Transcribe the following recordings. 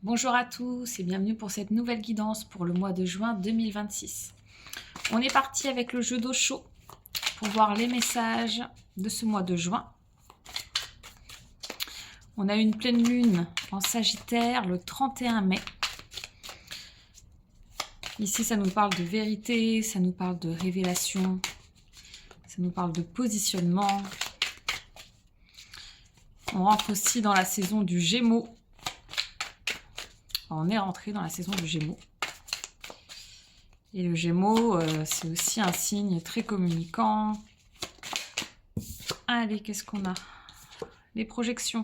Bonjour à tous et bienvenue pour cette nouvelle guidance pour le mois de juin 2026. On est parti avec le jeu d'Osho pour voir les messages de ce mois de juin. On a une pleine lune en Sagittaire le 31 mai. Ici, ça nous parle de vérité, ça nous parle de révélation, ça nous parle de positionnement. On rentre aussi dans la saison du Gémeaux. On est rentré dans la saison du Gémeaux. Et le Gémeaux, c'est aussi un signe très communicant. Allez, qu'est-ce qu'on a? Les projections.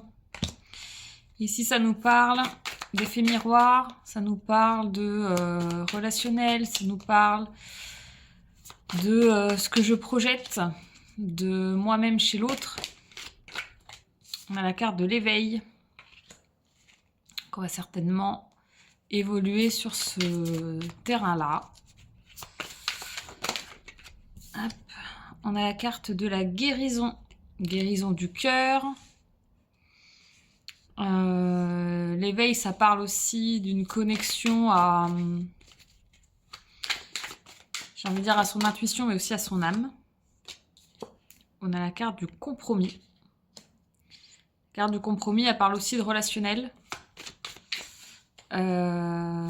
Ici, ça nous parle d'effet miroir, ça nous parle de relationnel, ça nous parle de ce que je projette de moi-même chez l'autre. On a la carte de l'éveil, qu'on va certainement évoluer sur ce terrain-là. On a la carte de la guérison, guérison du cœur. L'éveil, ça parle aussi d'une connexion à, j'ai envie de dire à son intuition, mais aussi à son âme. On a la carte du compromis. La carte du compromis, elle parle aussi de relationnel. La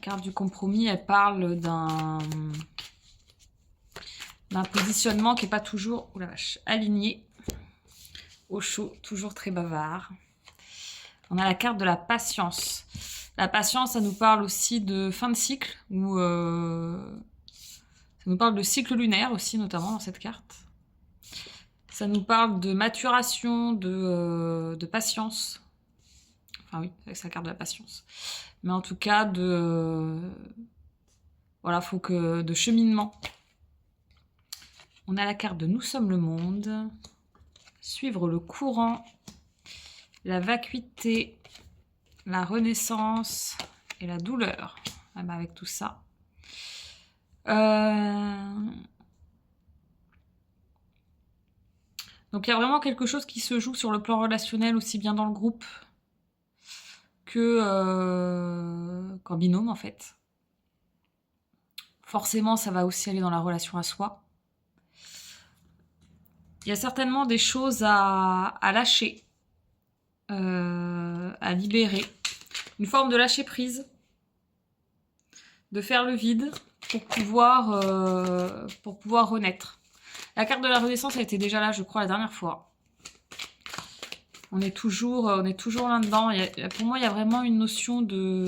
carte du compromis, elle parle d'un positionnement qui n'est pas toujours oh la vache, aligné. Osho, toujours très bavard. On a la carte de la patience. La patience, ça nous parle aussi de fin de cycle, ou ça nous parle de cycle lunaire aussi, notamment dans cette carte. Ça nous parle de maturation, de patience. Enfin oui, avec la carte de la patience. Mais en tout cas, voilà, de cheminement. On a la carte de Nous sommes le monde. Suivre le courant. La vacuité. La renaissance. Et la douleur. Ah ben avec tout ça. Donc il y a vraiment quelque chose qui se joue sur le plan relationnel, aussi bien dans le groupe qu'en binôme en fait. Forcément, ça va aussi aller dans la relation à soi. Il y a certainement des choses à lâcher, à libérer. Une forme de lâcher prise, de faire le vide pour pouvoir renaître. La carte de la renaissance a été déjà là, je crois, la dernière fois. On est toujours là-dedans. Pour moi, il y a vraiment une notion de,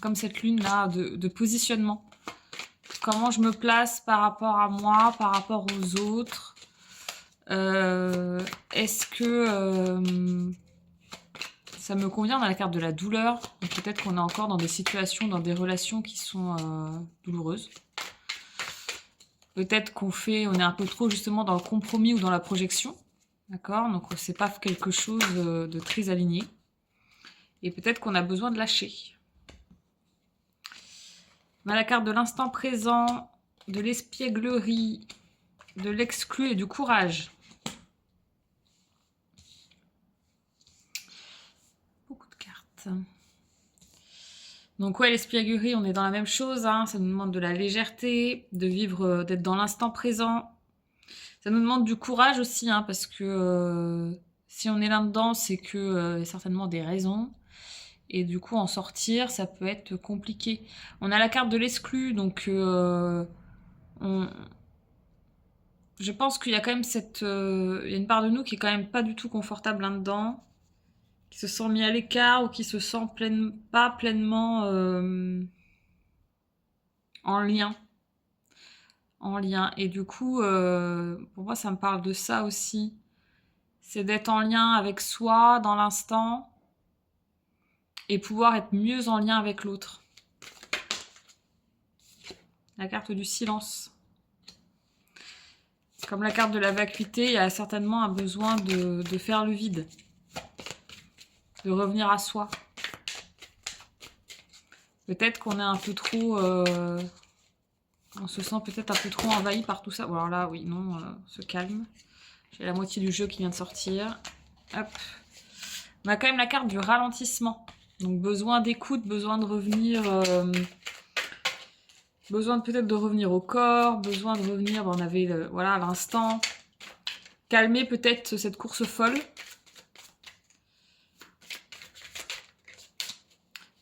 comme cette lune-là, de positionnement. Comment je me place par rapport à moi, par rapport aux autres. Est-ce que ça me convient dans la carte de la douleur? Peut-être qu'on est encore dans des situations, dans des relations qui sont douloureuses. Peut-être on est un peu trop justement dans le compromis ou dans la projection. D'accord? Donc c'est pas quelque chose de très aligné. Et peut-être qu'on a besoin de lâcher. On a la carte de l'instant présent, de l'espièglerie, de l'exclu et du courage. Beaucoup de cartes. Donc ouais, l'espièglerie, on est dans la même chose. Hein. Ça nous demande de la légèreté, de vivre, d'être dans l'instant présent. Ça nous demande du courage aussi, hein, parce que si on est là-dedans, c'est que y a certainement des raisons. Et du coup, en sortir, ça peut être compliqué. On a la carte de l'exclu, donc je pense qu'il y a quand même il y a une part de nous qui est quand même pas du tout confortable là-dedans, qui se sent mis à l'écart ou qui se sent pas pleinement en lien. Et du coup, pour moi, ça me parle de ça aussi. C'est d'être en lien avec soi dans l'instant et pouvoir être mieux en lien avec l'autre. La carte du silence. Comme la carte de la vacuité, il y a certainement un besoin de faire le vide. De revenir à soi. Peut-être qu'on est un peu trop... on se sent peut-être un peu trop envahi par tout ça. Bon, alors là, oui, non, se calme. J'ai la moitié du jeu qui vient de sortir. Hop. On a quand même la carte du ralentissement. Donc besoin d'écoute, besoin de revenir... besoin peut-être de revenir au corps, besoin de revenir, on avait voilà, à l'instant. Calmer peut-être cette course folle.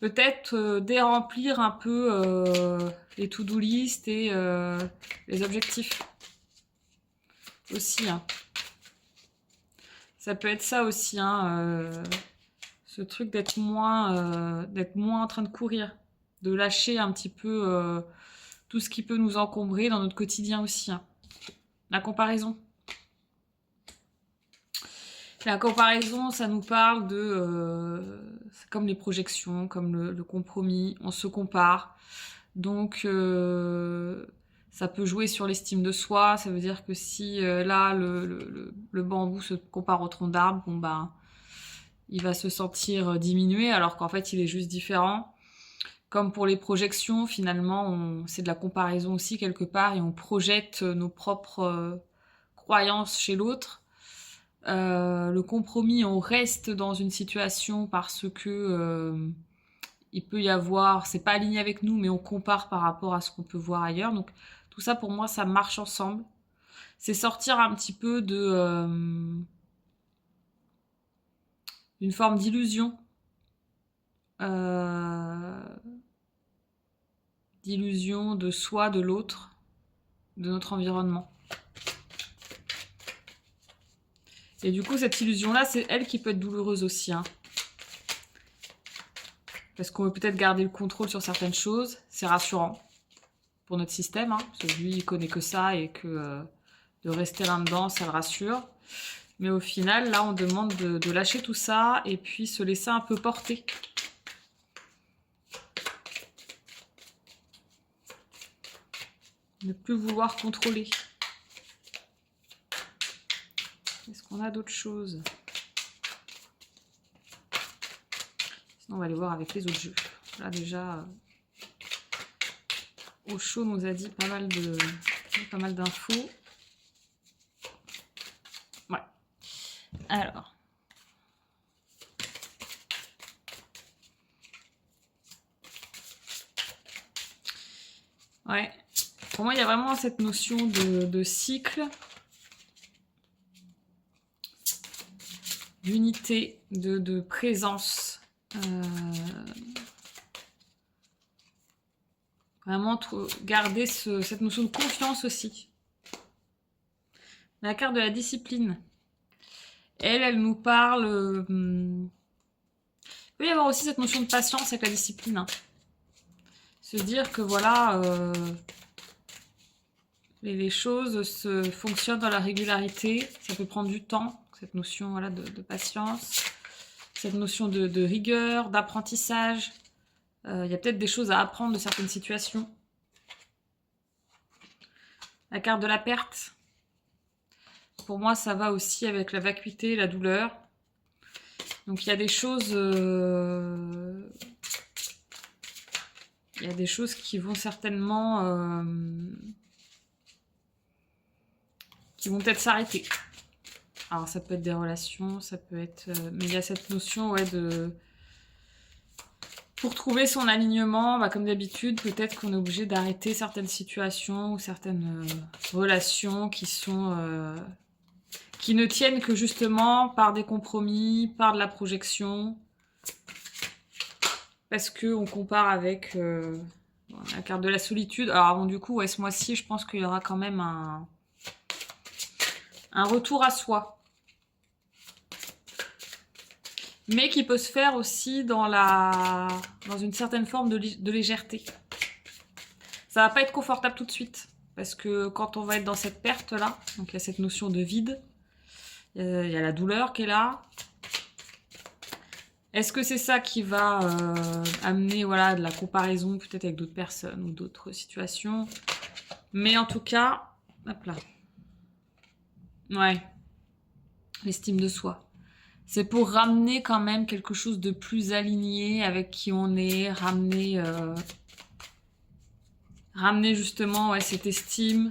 Peut-être déremplir un peu les to-do list et les objectifs. Aussi. Hein. Ça peut être ça aussi, hein, ce truc d'être moins en train de courir. De lâcher un petit peu tout ce qui peut nous encombrer dans notre quotidien aussi. Hein. La comparaison. La comparaison, ça nous parle de... c'est comme les projections, comme le compromis, on se compare. Donc, ça peut jouer sur l'estime de soi. Ça veut dire que si là, le bambou se compare au tronc d'arbre, bon bah, il va se sentir diminué alors qu'en fait, il est juste différent. Comme pour les projections, finalement, c'est de la comparaison aussi quelque part et on projette nos propres croyances chez l'autre. Le compromis, on reste dans une situation parce que il peut y avoir, c'est pas aligné avec nous, mais on compare par rapport à ce qu'on peut voir ailleurs. Donc tout ça pour moi, ça marche ensemble. C'est sortir un petit peu d'une forme d'illusion, d'illusion de soi, de l'autre, de notre environnement. Et du coup, cette illusion-là, c'est elle qui peut être douloureuse aussi. Hein. Parce qu'on veut peut-être garder le contrôle sur certaines choses. C'est rassurant pour notre système. Hein, parce que lui, il connaît que ça et que de rester là-dedans, ça le rassure. Mais au final, là, on demande de lâcher tout ça et puis se laisser un peu porter. Ne plus vouloir contrôler. Est-ce qu'on a d'autres choses? Sinon, on va aller voir avec les autres jeux. Là, déjà, Osho nous a dit pas mal d'infos. Ouais. Alors. Ouais. Pour moi, il y a vraiment cette notion de cycle. D'unité, de présence. Vraiment garder cette notion de confiance aussi. La carte de la discipline. Elle nous parle... il peut y avoir aussi cette notion de patience avec la discipline. Hein. Se dire que voilà... les choses fonctionnent dans la régularité. Ça peut prendre du temps. Cette notion voilà, de patience, cette notion de rigueur, d'apprentissage. Il y a peut-être des choses à apprendre de certaines situations. La carte de la perte. Pour moi, ça va aussi avec la vacuité, la douleur. Donc il y a des choses... il y a des choses qui vont certainement... qui vont peut-être s'arrêter. Alors ça peut être des relations, ça peut être... mais il y a cette notion ouais, de... Pour trouver son alignement, bah, comme d'habitude, peut-être qu'on est obligé d'arrêter certaines situations ou certaines relations qui sont... qui ne tiennent que justement par des compromis, par de la projection. Parce qu'on compare avec la carte de la solitude. Alors bon, du coup, ouais, ce mois-ci, je pense qu'il y aura quand même un retour à soi. Mais qui peut se faire aussi dans une certaine forme de légèreté. Ça va pas être confortable tout de suite. Parce que quand on va être dans cette perte-là, donc il y a cette notion de vide, il y a la douleur qui est là. Est-ce que c'est ça qui va amener voilà, de la comparaison peut-être avec d'autres personnes ou d'autres situations? Mais en tout cas, hop là. Ouais. L'estime de soi. C'est pour ramener quand même quelque chose de plus aligné avec qui on est, ramener justement ouais, cette estime.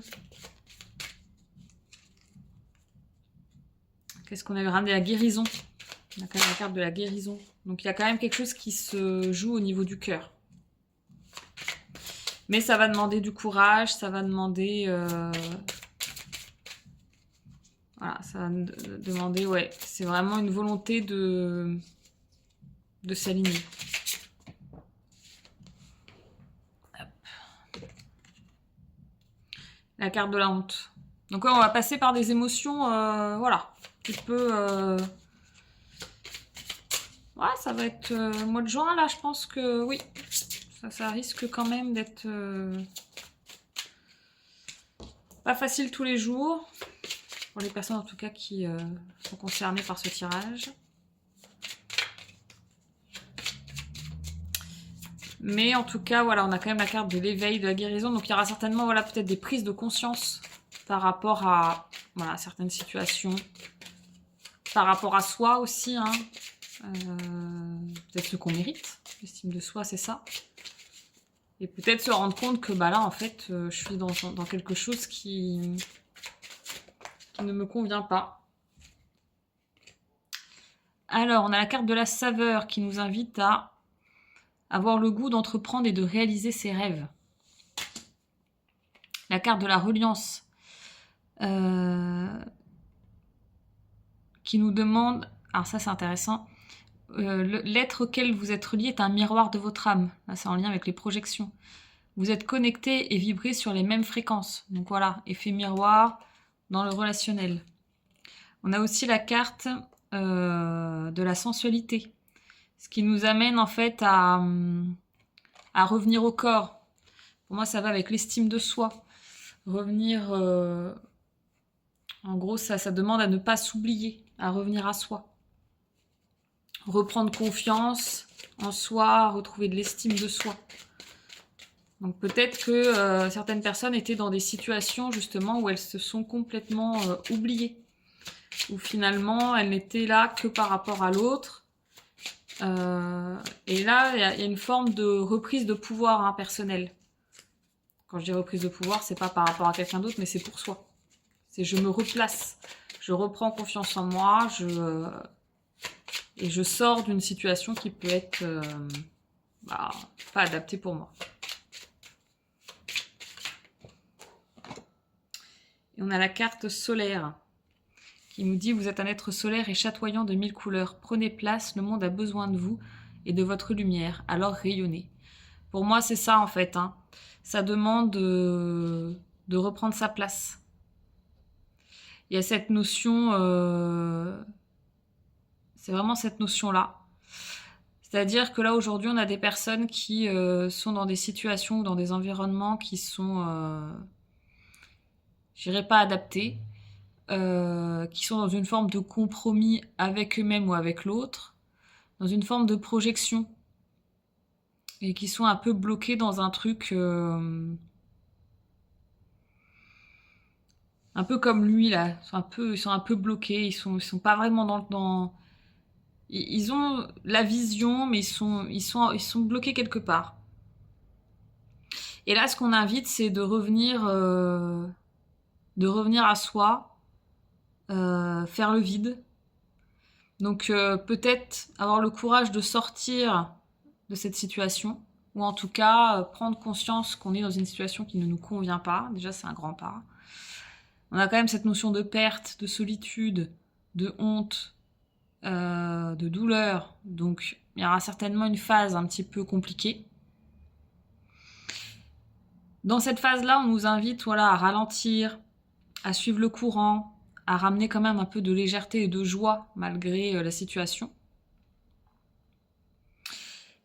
Qu'est-ce qu'on a ramené? La guérison. On a quand même la carte de la guérison. Donc il y a quand même quelque chose qui se joue au niveau du cœur. Mais ça va demander du courage, ça va demander... voilà, ça va demander, ouais, c'est vraiment une volonté de s'aligner. La carte de la honte. Donc ouais, on va passer par des émotions, voilà, un petit peu... Ouais, ça va être le mois de juin, là, je pense que oui. Ça risque quand même d'être pas facile tous les jours. Pour les personnes, en tout cas, qui sont concernées par ce tirage. Mais en tout cas, voilà, on a quand même la carte de l'éveil, de la guérison. Donc il y aura certainement, voilà, peut-être des prises de conscience par rapport à, voilà, certaines situations. Par rapport à soi aussi, hein. Peut-être ce qu'on mérite. L'estime de soi, c'est ça. Et peut-être se rendre compte que bah là, en fait, je suis dans quelque chose qui ne me convient pas. Alors, on a la carte de la saveur qui nous invite à avoir le goût d'entreprendre et de réaliser ses rêves. La carte de la reliance qui nous demande... Alors ça, c'est intéressant. L'être auquel vous êtes relié est un miroir de votre âme. Là, c'est en lien avec les projections. Vous êtes connecté et vibré sur les mêmes fréquences. Donc voilà, effet miroir dans le relationnel. On a aussi la carte de la sensualité. Ce qui nous amène en fait à revenir au corps. Pour moi, ça va avec l'estime de soi. Revenir... en gros, ça demande à ne pas s'oublier, à revenir à soi. Reprendre confiance en soi, retrouver de l'estime de soi. Donc peut-être que certaines personnes étaient dans des situations justement où elles se sont complètement oubliées. Où finalement elles n'étaient là que par rapport à l'autre. Et là, il y a une forme de reprise de pouvoir hein, personnel. Quand je dis reprise de pouvoir, c'est pas par rapport à quelqu'un d'autre, mais c'est pour soi. C'est je me replace. Je reprends confiance en moi, et je sors d'une situation qui peut être pas adaptée pour moi. Et on a la carte solaire qui nous dit « Vous êtes un être solaire et chatoyant de 1000 couleurs. Prenez place, le monde a besoin de vous et de votre lumière, alors rayonnez. » Pour moi, c'est ça en fait. Hein. Ça demande de reprendre sa place. Il y a cette notion... c'est vraiment cette notion-là. C'est-à-dire que là, aujourd'hui, on a des personnes qui sont dans des situations ou dans des environnements qui sont, je dirais pas adaptés, qui sont dans une forme de compromis avec eux-mêmes ou avec l'autre, dans une forme de projection, et qui sont un peu bloqués dans un truc... un peu comme lui, là. Ils sont un peu bloqués, ils sont pas vraiment dans... Ils ont la vision, mais ils sont bloqués quelque part. Et là, ce qu'on invite, c'est de revenir à soi, faire le vide. Donc peut-être avoir le courage de sortir de cette situation, ou en tout cas prendre conscience qu'on est dans une situation qui ne nous convient pas. Déjà, c'est un grand pas. On a quand même cette notion de perte, de solitude, de honte, de douleur. Donc, il y aura certainement une phase un petit peu compliquée. Dans cette phase-là, on nous invite à ralentir, à suivre le courant, à ramener quand même un peu de légèreté et de joie malgré la situation.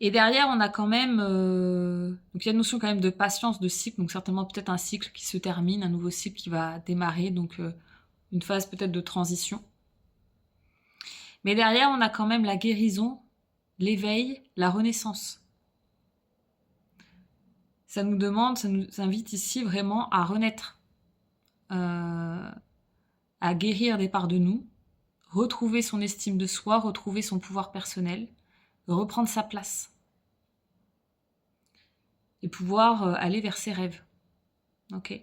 Et derrière, on a quand même... donc, il y a une notion quand même de patience, de cycle. Donc, certainement peut-être un cycle qui se termine, un nouveau cycle qui va démarrer. Donc, une phase peut-être de transition. Mais derrière, on a quand même la guérison, l'éveil, la renaissance. Ça nous invite ici vraiment à renaître, à guérir des parts de nous, retrouver son estime de soi, retrouver son pouvoir personnel, reprendre sa place et pouvoir aller vers ses rêves. Ok.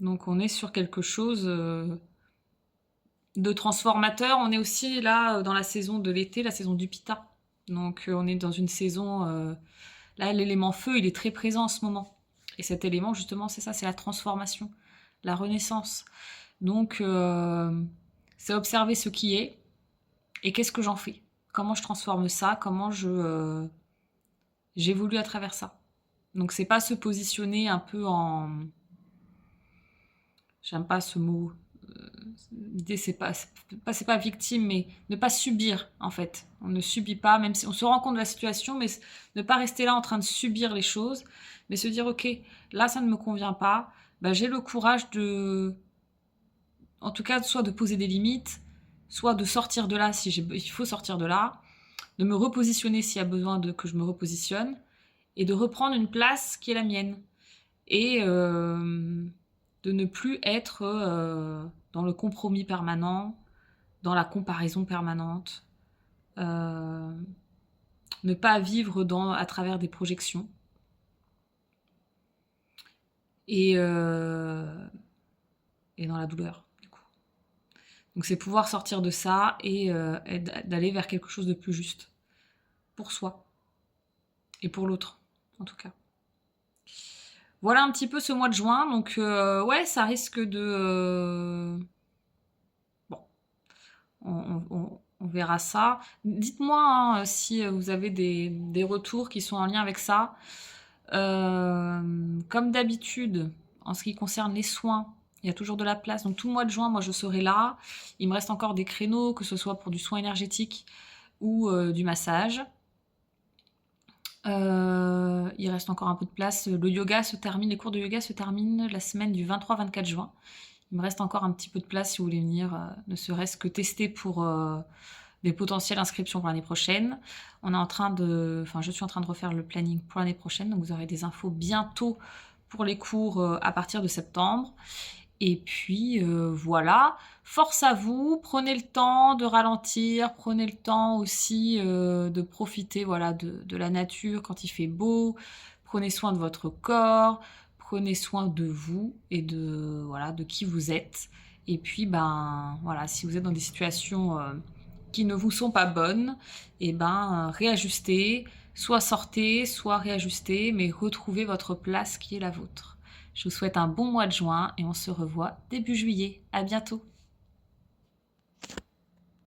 Donc on est sur quelque chose de transformateur. On est aussi là dans la saison de l'été, la saison du Pitta. Donc on est dans une saison... là, l'élément feu, il est très présent en ce moment. Et cet élément, justement, c'est ça, c'est la transformation, la renaissance. Donc, c'est observer ce qui est et qu'est-ce que j'en fais. Comment je transforme ça, comment j'évolue à travers ça. Donc, c'est pas se positionner un peu en... J'aime pas ce mot. L'idée, c'est pas victime, mais ne pas subir, en fait. On ne subit pas, même si on se rend compte de la situation, mais ne pas rester là en train de subir les choses, mais se dire, ok, là, ça ne me convient pas. Bah, j'ai le courage de... En tout cas, soit de poser des limites, soit de sortir de là si il faut sortir de là, de me repositionner s'il y a besoin que je me repositionne, et de reprendre une place qui est la mienne. Et de ne plus être dans le compromis permanent, dans la comparaison permanente, ne pas vivre à travers des projections. Et dans la douleur, du coup. Donc c'est pouvoir sortir de ça et d'aller vers quelque chose de plus juste. Pour soi. Et pour l'autre, en tout cas. Voilà un petit peu ce mois de juin. Donc ouais, ça risque de... Bon, on verra ça. Dites-moi hein, si vous avez des retours qui sont en lien avec ça. Comme d'habitude, en ce qui concerne les soins, il y a toujours de la place. Donc tout le mois de juin, moi je serai là. Il me reste encore des créneaux, que ce soit pour du soin énergétique ou du massage. Il reste encore un peu de place. Le yoga se termine, les cours de yoga se terminent la semaine du 23-24 juin. Il me reste encore un petit peu de place si vous voulez venir, ne serait-ce que tester pour des potentielles inscriptions pour l'année prochaine. Je suis en train de refaire le planning pour l'année prochaine, donc vous aurez des infos bientôt pour les cours à partir de septembre. Et puis voilà, force à vous, prenez le temps de ralentir, prenez le temps aussi de profiter voilà, de la nature quand il fait beau, prenez soin de votre corps, prenez soin de vous et de qui vous êtes. Et puis voilà, si vous êtes dans des situations qui ne vous sont pas bonnes, et réajustez, soit sortez, soit réajustez, mais retrouvez votre place qui est la vôtre. Je vous souhaite un bon mois de juin et on se revoit début juillet. À bientôt!